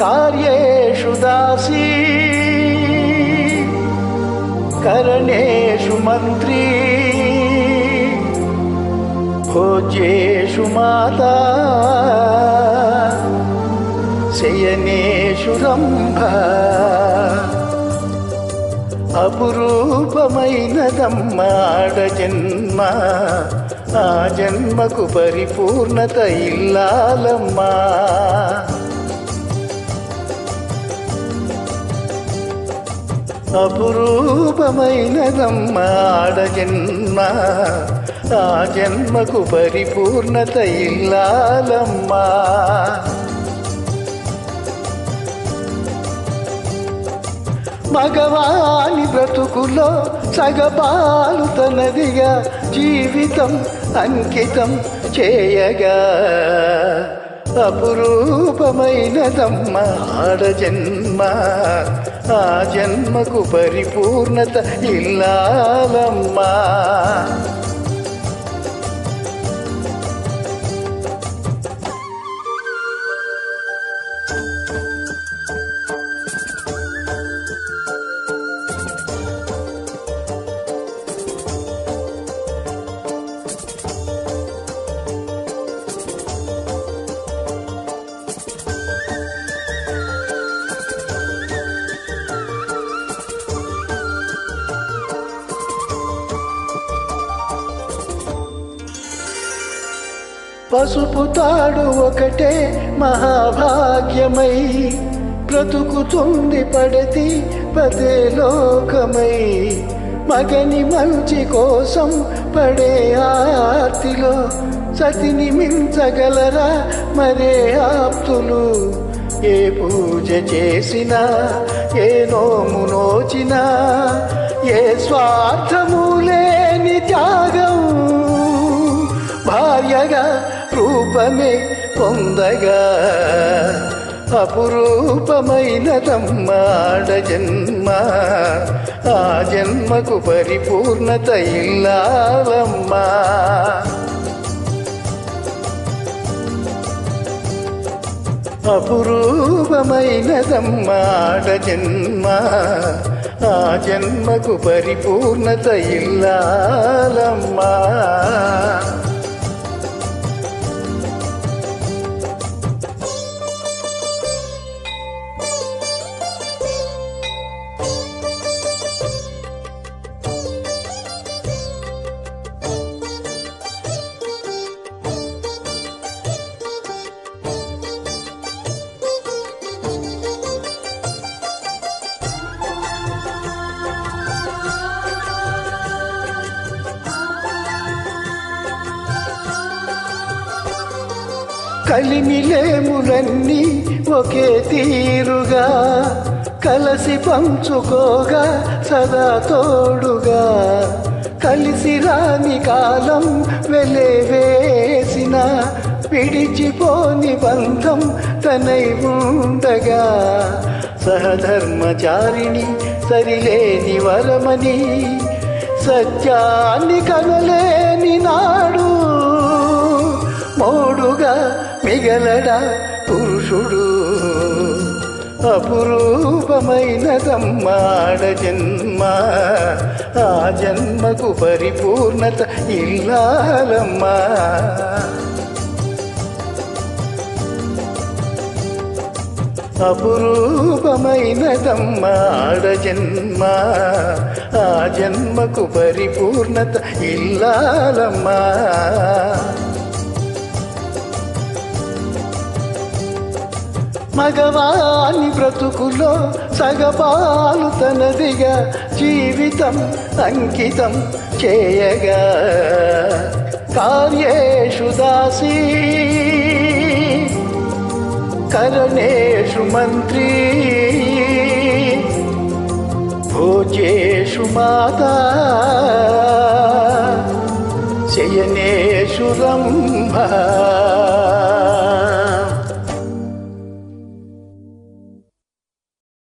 कार्येषु दासी करणेषु मन्त्री भोज्येषु माता शयनेषु रम्भा అపురూపమైనదమ్మాడ జన్మ ఆ జన్మకు పరిపూర్ణత ఇల్లాలమ్మా. అపురూపమైనదమ్మాడ జన్మ ఆ జన్మకు పరిపూర్ణత ఇల్లాలమ్మా. మగవాని బ్రతుకులో సగపాలు తనదిగా జీవితం అంకితం చేయగా అపురూపమైనదమ్మ ఆడ జన్మ ఆ జన్మకు పరిపూర్ణత ఇల్లాలమ్మా. పసుపు తాడు ఒకటే మహాభాగ్యమై బ్రతుకుతుంది పడతి పదే లోకమై. మగని మంచి కోసం పడే ఆర్తిలో సతిని మించగలరా మరే ఆప్తులు. ఏ పూజ చేసినా ఏ నోము నోచినా ఏ స్వార్థము లేని త్యాగం భార్యగా రూపమే పొందగా అపురూపమైనదమ్మాడ జన్మ ఆ జన్మకు పరిపూర్ణత ఇల్లాలమ్మా. అపురూపమైనదమ్మాడ జన్మ ఆ జన్మకు పరిపూర్ణత ఇల్లాలమ్మా. కలిమిలేములన్నీ ఒకే తీరుగా కలసి పంచుకోగా సదా తోడుగా కలిసి రాని కాలం వెలవేసిన విడిచిపోని బంధం తనై ఉండగా సహధర్మచారిణి సరిలేని వరమని సత్యాన్ని కనలేని నాడు మోడుగా మిగలడా పురుషుడు. అపురూపమైనదమ్మాడ జన్మ ఆ జన్మకు పరిపూర్ణత ఇల్లాలమ్మా. అపురూపమైనదమ్మాడ జన్మ ఆ జన్మకు పరిపూర్ణత ఇల్లాలమ్మా. మగవాని బ్రతుకులో సగపాలు తనదిగా జీవితం అంకితం చేయగా కార్యేషు దాసీ కరణేషు మంత్రీ భోజ్యేషు మాతా శయనేషు రంభా